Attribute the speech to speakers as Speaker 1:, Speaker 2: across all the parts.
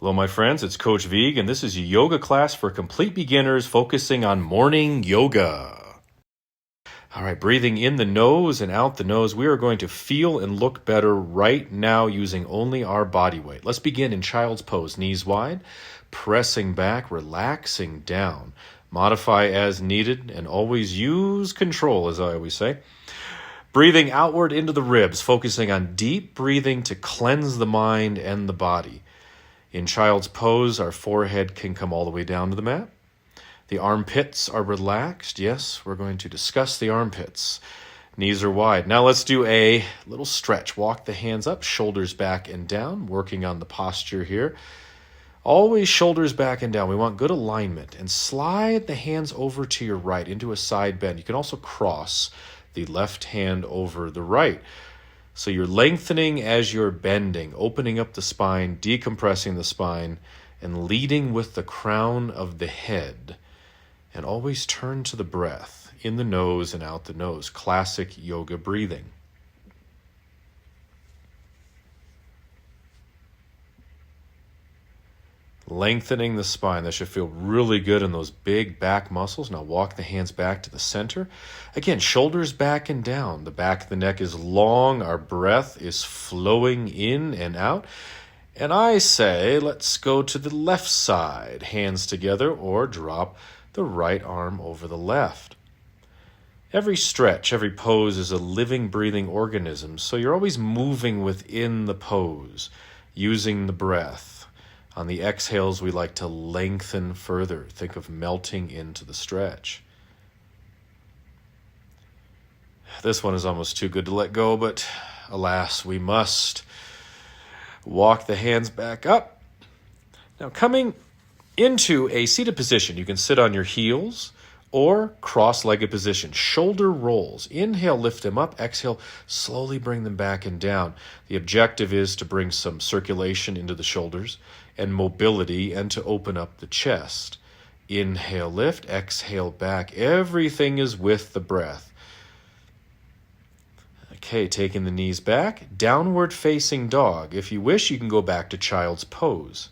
Speaker 1: Hello, my friends. It's Coach Vigue, and this is a yoga class for complete beginners focusing on morning yoga. All right, breathing in the nose and out the nose, we are going to feel and look better right now using only our body weight. Let's begin in child's pose, knees wide, pressing back, relaxing down. Modify as needed, and always use control, as I always say. Breathing outward into the ribs, focusing on deep breathing to cleanse the mind and the body. In child's pose, our forehead can come all the way down to the mat. The armpits are relaxed. Yes, we're going to discuss the armpits. Knees are wide. Now let's do a little stretch. Walk the hands up, shoulders back and down, working on the posture here. Always shoulders back and down. We want good alignment. And slide the hands over to your right into a side bend. You can also cross the left hand over the right. So you're lengthening as you're bending, opening up the spine, decompressing the spine, and leading with the crown of the head. And always turn to the breath, in the nose and out the nose. Classic yoga breathing. Lengthening the spine. That should feel really good in those big back muscles. Now walk the hands back to the center. Again, shoulders back and down. The back of the neck is long. Our breath is flowing in and out. And I say, let's go to the left side. Hands together or drop the right arm over the left. Every stretch, every pose is a living, breathing organism. So you're always moving within the pose, using the breath. On the exhales, we like to lengthen further. Think of melting into the stretch. This one is almost too good to let go, but alas, we must. Walk the hands back up. Now coming into a seated position, you can sit on your heels or cross-legged position. Shoulder rolls. Inhale, lift them up. Exhale, slowly bring them back and down. The objective is to bring some circulation into the shoulders and mobility and to open up the chest. Inhale, lift. Exhale, back. Everything is with the breath. Okay, taking the knees back. Downward facing dog. If you wish, you can go back to child's pose.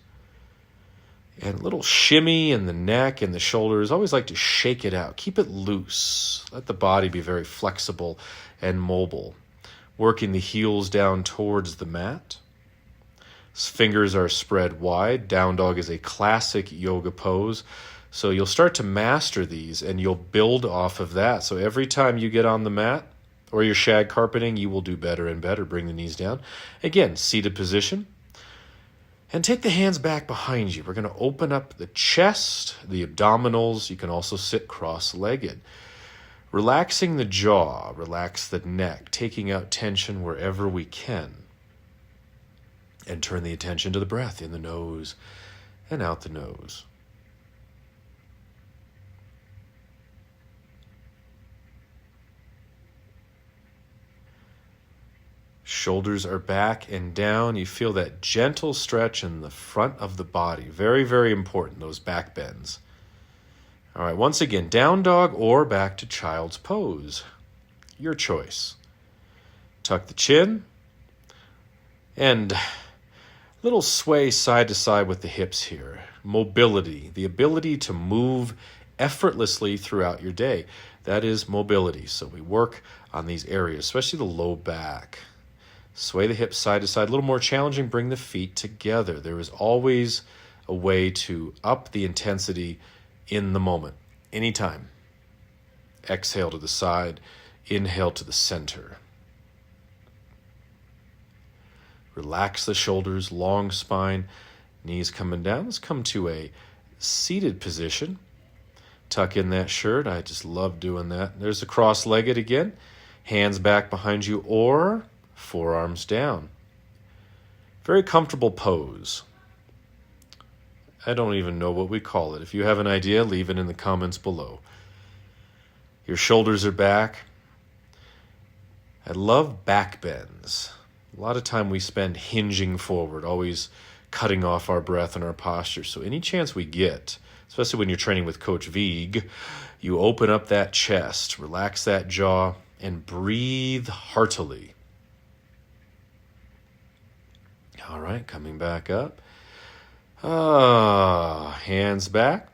Speaker 1: And a little shimmy in the neck and the shoulders. Always like to shake it out. Keep it loose. Let the body be very flexible and mobile. Working the heels down towards the mat. Fingers are spread wide. Down dog is a classic yoga pose. So you'll start to master these and you'll build off of that. So every time you get on the mat or your shag carpeting, you will do better and better. Bring the knees down. Again, seated position. And take the hands back behind you. We're going to open up the chest, the abdominals. You can also sit cross-legged. Relaxing the jaw, relax the neck, taking out tension wherever we can. And turn the attention to the breath in the nose and out the nose. Shoulders are back and down. You feel that gentle stretch in the front of the body. Very, very important, those back bends. All right, once again, down dog or back to child's pose. Your choice. Tuck the chin. And little sway side to side with the hips here. Mobility, the ability to move effortlessly throughout your day. That is mobility. So we work on these areas, especially the low back. Sway the hips side to side. A little more challenging, bring the feet together. There is always a way to up the intensity in the moment, anytime. Exhale to the side, inhale to the center. Relax the shoulders, long spine, knees coming down. Let's come to a seated position. Tuck in that shirt. I just love doing that. There's the cross-legged again. Hands back behind you or forearms down. Very comfortable pose. I don't even know what we call it. If you have an idea, leave it in the comments below. Your shoulders are back. I love back bends. A lot of time we spend hinging forward, always cutting off our breath and our posture. So any chance we get, especially when you're training with Coach Vigue, you open up that chest, relax that jaw, and breathe heartily. All right, coming back up. Hands back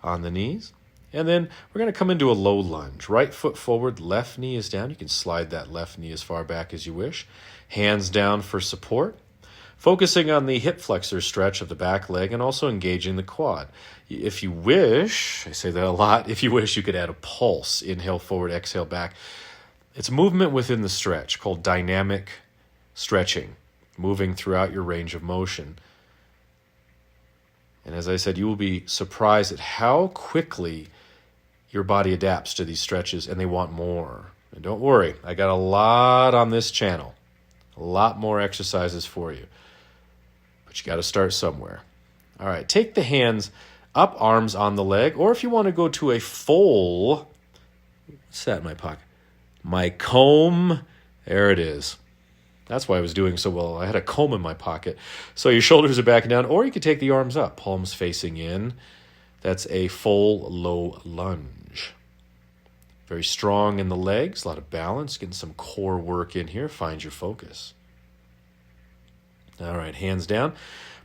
Speaker 1: on the knees. And then we're going to come into a low lunge. Right foot forward, left knee is down. You can slide that left knee as far back as you wish. Hands down for support. Focusing on the hip flexor stretch of the back leg and also engaging the quad. If you wish, I say that a lot, if you wish, you could add a pulse. Inhale forward, exhale back. It's movement within the stretch called dynamic stretching, moving throughout your range of motion. And as I said, you will be surprised at how quickly your body adapts to these stretches and they want more. And don't worry, I got a lot on this channel, a lot more exercises for you. But you got to start somewhere. All right, take the hands up, arms on the leg, or if you want to go to a full, what's that in my pocket? My comb, there it is. That's why I was doing so well. I had a comb in my pocket. So your shoulders are back and down, or you could take the arms up, palms facing in. That's a full low lunge. Very strong in the legs, a lot of balance, getting some core work in here. Find your focus. All right, hands down.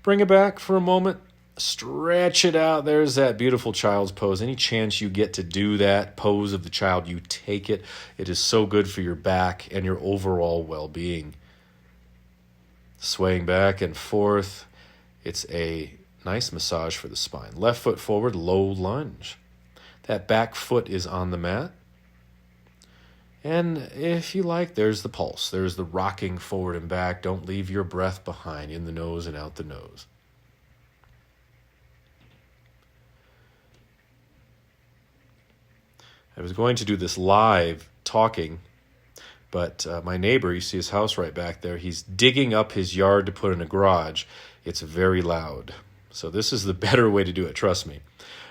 Speaker 1: Bring it back for a moment. Stretch it out. There's that beautiful child's pose. Any chance you get to do that pose of the child, you take it. It is so good for your back and your overall well-being. Swaying back and forth. It's a nice massage for the spine. Left foot forward, low lunge. That back foot is on the mat. And if you like, there's the pulse. There's the rocking forward and back. Don't leave your breath behind, in the nose and out the nose. I was going to do this live talking, but my neighbor, you see his house right back there, he's digging up his yard to put in a garage. It's very loud. So this is the better way to do it, trust me.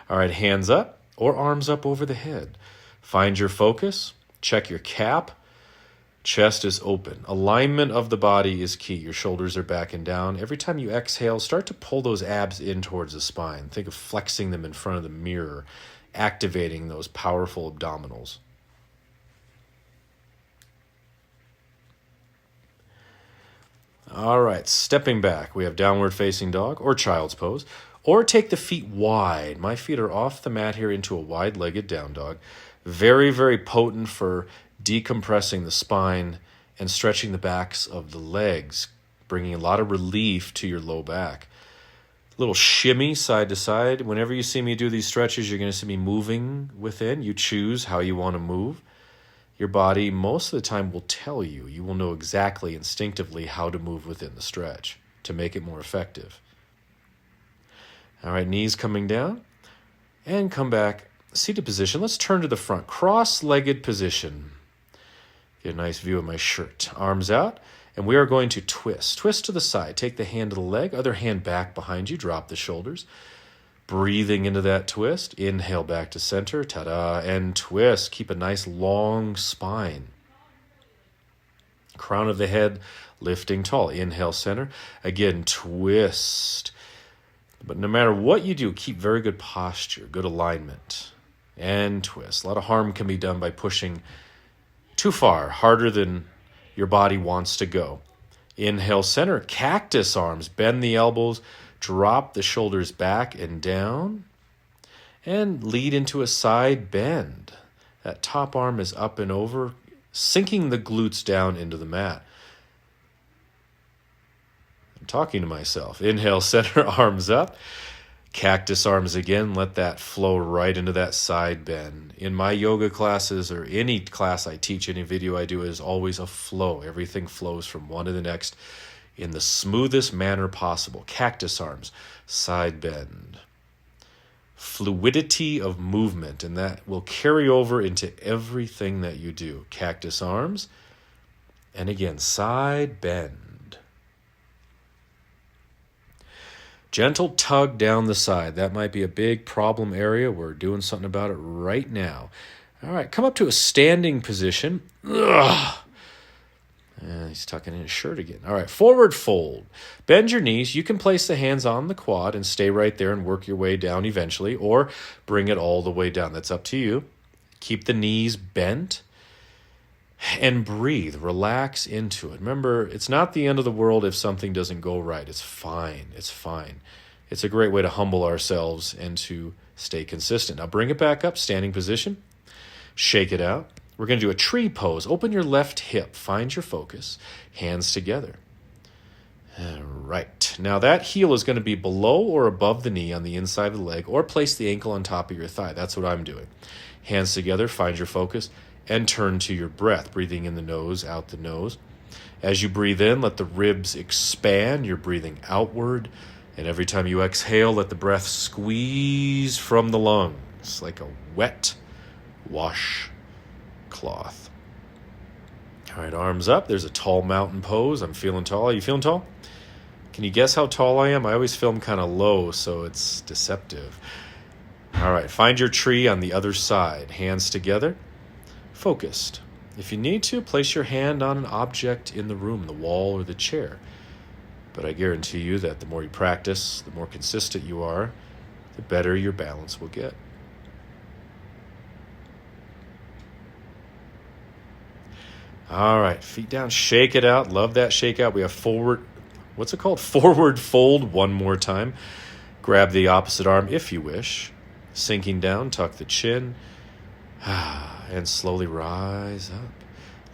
Speaker 1: All right, hands up or arms up over the head. Find your focus. Check your cap. Chest is open. Alignment of the body is key. Your shoulders are back and down. Every time you exhale, start to pull those abs in towards the spine. Think of flexing them in front of the mirror, activating those powerful abdominals. All right, stepping back. We have downward facing dog or child's pose. Or take the feet wide. My feet are off the mat here into a wide-legged down dog. Very, very potent for decompressing the spine and stretching the backs of the legs, bringing a lot of relief to your low back. Little shimmy side to side. Whenever you see me do these stretches, you're going to see me moving within. You choose how you want to move. Your body, most of the time, will tell you. You will know exactly, instinctively, how to move within the stretch to make it more effective. All right, knees coming down and come back. Seated position. Let's turn to the front. Cross-legged position. Get a nice view of my shirt. Arms out. And we are going to twist. Twist to the side. Take the hand to the leg. Other hand back behind you. Drop the shoulders. Breathing into that twist. Inhale back to center. Ta-da. And twist. Keep a nice long spine. Crown of the head lifting tall. Inhale center. Again, twist. But no matter what you do, keep very good posture, good alignment, and twist. A lot of harm can be done by pushing too far, harder than your body wants to go. Inhale, center, cactus arms, bend the elbows, drop the shoulders back and down, and lead into a side bend. That top arm is up and over, sinking the glutes down into the mat. Talking to myself. Inhale, center, arms up. Cactus arms again. Let that flow right into that side bend. In my yoga classes or any class I teach, any video I do, is always a flow. Everything flows from one to the next in the smoothest manner possible. Cactus arms, side bend. Fluidity of movement, and that will carry over into everything that you do. Cactus arms, and again, side bend. Gentle tug down the side. That might be a big problem area. We're doing something about it right now. All right, come up to a standing position. Ugh. He's tucking in his shirt again. All right, forward fold. Bend your knees. You can place the hands on the quad and stay right there and work your way down eventually, or bring it all the way down. That's up to you. Keep the knees bent. And breathe, relax into it. Remember, it's not the end of the world if something doesn't go right. It's fine. It's fine. It's a great way to humble ourselves and to stay consistent. Now bring it back up, standing position. Shake it out. We're going to do a tree pose. Open your left hip. Find your focus. Hands together. All right. Now that heel is going to be below or above the knee on the inside of the leg, or place the ankle on top of your thigh. That's what I'm doing. Hands together. Find your focus. And turn to your breath, breathing in the nose, out the nose. As you breathe in, let the ribs expand. You're breathing outward. And every time you exhale, let the breath squeeze from the lungs like a wet washcloth. All right, arms up. There's a tall mountain pose. I'm feeling tall. Are you feeling tall? Can you guess how tall I am? I always film kind of low, so it's deceptive. All right, find your tree on the other side. Hands together. Focused. If you need to, place your hand on an object in the room, the wall or the chair. But I guarantee you that the more you practice, the more consistent you are, the better your balance will get. All right, feet down, shake it out. Love that shake out. We have forward, what's it called? Forward fold one more time. Grab the opposite arm if you wish. Sinking down, tuck the chin. And slowly rise up,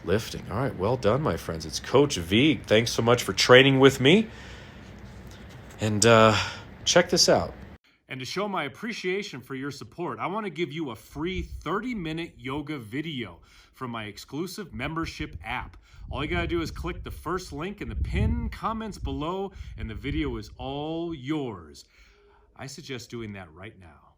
Speaker 1: lifting. All right, well done, my friends. It's Coach Vigue. Thanks so much for training with me. And check this out. And to show my appreciation for your support, I want to give you a free 30-minute yoga video from my exclusive membership app. All you got to do is click the first link in the pinned comments below, and the video is all yours. I suggest doing that right now.